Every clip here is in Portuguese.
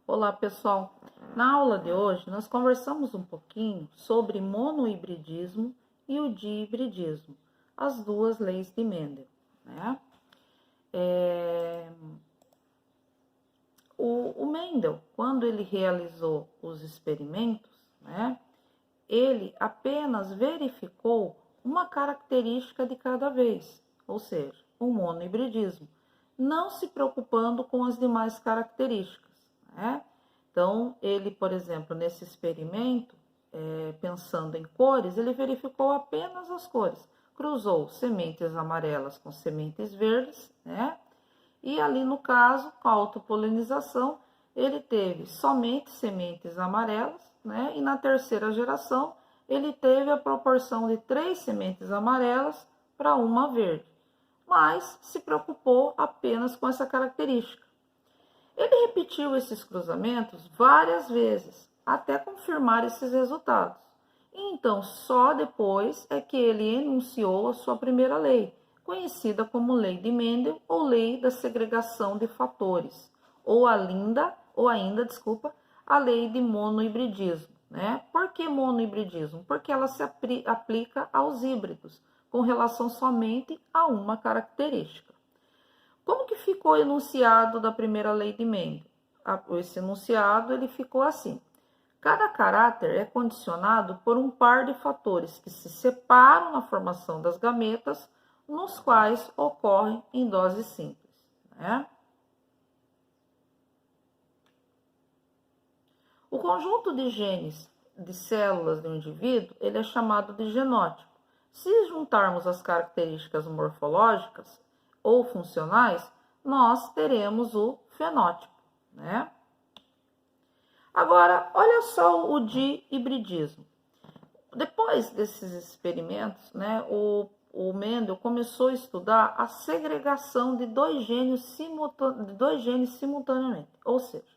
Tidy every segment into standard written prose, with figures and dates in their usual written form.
Olá, pessoal. Na aula de hoje, nós conversamos um pouquinho sobre monohibridismo e o dihibridismo, as duas leis de Mendel, né? O Mendel, quando ele realizou os experimentos, né, ele apenas verificou uma característica de cada vez, ou seja, o monohibridismo, não se preocupando com as demais características, né? Então, ele, por exemplo, nesse experimento, pensando em cores, ele verificou apenas as cores, cruzou sementes amarelas com sementes verdes, né? E ali no caso, com a autopolinização, ele teve somente sementes amarelas, né? E na terceira geração, ele teve a proporção de 3 sementes amarelas para uma verde, mas se preocupou apenas com essa característica. Ele repetiu esses cruzamentos várias vezes, até confirmar esses resultados. E então, só depois é que ele enunciou a sua primeira lei, conhecida como Lei de Mendel ou Lei da Segregação de Fatores, ou ainda, a Lei de Monohibridismo, né? Por que monohibridismo? Porque ela se aplica aos híbridos, com relação somente a uma característica. Como que ficou o enunciado da primeira lei de Mendel? Esse enunciado ele ficou assim: cada caráter é condicionado por um par de fatores que se separam na formação das gametas, nos quais ocorrem em doses simples, né? O conjunto de genes de células do indivíduo ele é chamado de genótipo. Se juntarmos as características morfológicas ou funcionais, nós teremos o fenótipo, né? Agora, olha só o dihibridismo. Depois desses experimentos, né, o Mendel começou a estudar a segregação de dois genes simultaneamente, ou seja,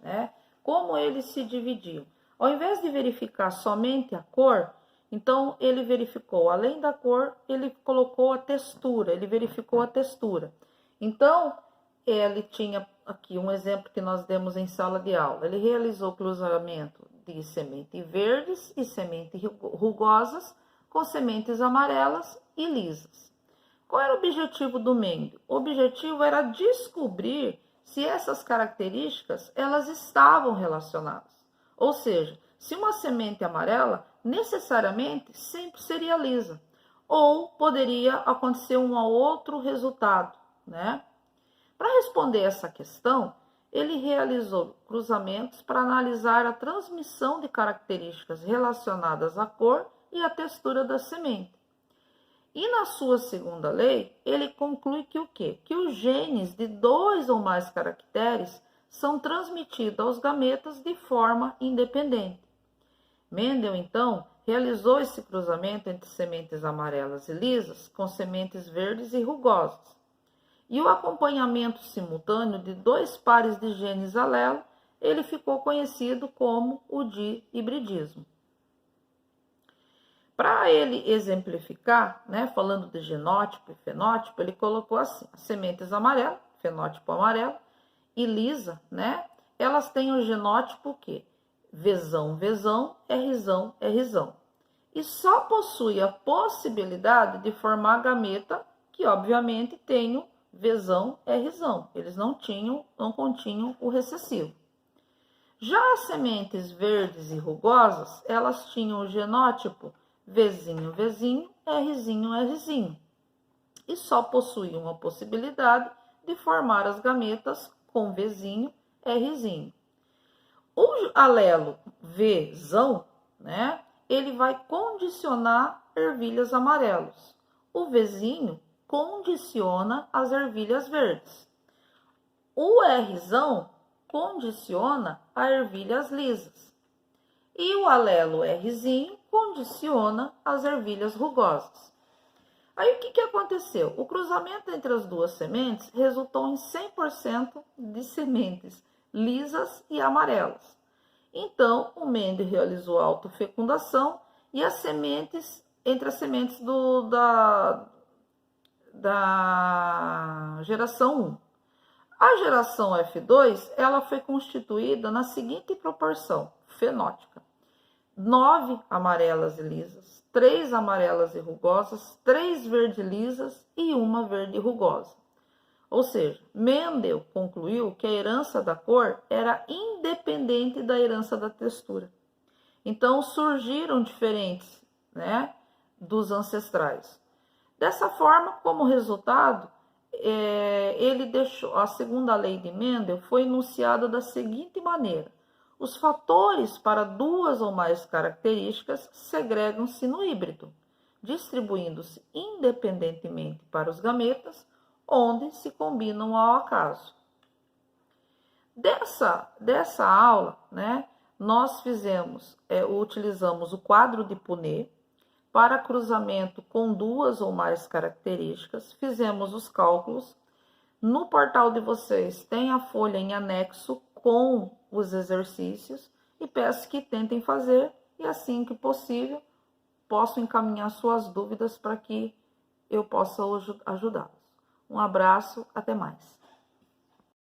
né, como eles se dividiam. Ao invés de verificar somente a cor, então ele verificou, além da cor, ele colocou a textura, ele verificou a textura. Então, ele tinha aqui um exemplo que nós demos em sala de aula. Ele realizou cruzamento de sementes verdes e sementes rugosas com sementes amarelas e lisas. Qual era o objetivo do Mendel? O objetivo era descobrir se essas características elas estavam relacionadas. Ou seja, se uma semente amarela necessariamente sempre seria lisa, ou poderia acontecer um outro resultado, né? Para responder essa questão, ele realizou cruzamentos para analisar a transmissão de características relacionadas à cor e à textura da semente. E na sua segunda lei, ele conclui que o quê? Que os genes de 2 ou mais caracteres são transmitidos aos gametas de forma independente. Mendel, então, realizou esse cruzamento entre sementes amarelas e lisas com sementes verdes e rugosas. E o acompanhamento simultâneo de 2 pares de genes alelo, ele ficou conhecido como o dihibridismo. Para ele exemplificar, né, falando de genótipo e fenótipo, ele colocou assim: as sementes amarelas, fenótipo amarelo, e lisa, né, elas têm o genótipo o quê? Vzão, Vzão, Rzão, Rzão. E só possui a possibilidade de formar gameta que, obviamente, tem o Vzão, Rzão. Eles não continham o recessivo. Já as sementes verdes e rugosas, elas tinham o genótipo Vzinho, Vzinho, Rzinho, Rzinho. E só possuíam a possibilidade de formar as gametas com Vzinho, Rzinho. O alelo Vzão, né, ele vai condicionar ervilhas amarelas. O Vzinho condiciona as ervilhas verdes. O Rzão condiciona as ervilhas lisas. E o alelo Rzinho condiciona as ervilhas rugosas. Aí o que aconteceu? O cruzamento entre as duas sementes resultou em 100% de sementes lisas e amarelas. Então, o Mendel realizou a autofecundação e as sementes, entre as sementes da geração 1. A geração F2, ela foi constituída na seguinte proporção fenótica: 9 amarelas e lisas, 3 amarelas e rugosas, 3 verde lisas e 1 verde rugosa. Ou seja, Mendel concluiu que a herança da cor era independente da herança da textura. Então surgiram diferentes, né, dos ancestrais. Dessa forma, como resultado, ele deixou a segunda lei de Mendel foi enunciada da seguinte maneira: os fatores para duas ou mais características segregam-se no híbrido, distribuindo-se independentemente para os gametas, onde se combinam ao acaso. Dessa aula, né, nós utilizamos o quadro de Punnett para cruzamento com duas ou mais características, fizemos os cálculos. No portal de vocês tem a folha em anexo com os exercícios e peço que tentem fazer e assim que possível posso encaminhar suas dúvidas para que eu possa ajudá-los. Um abraço, até mais.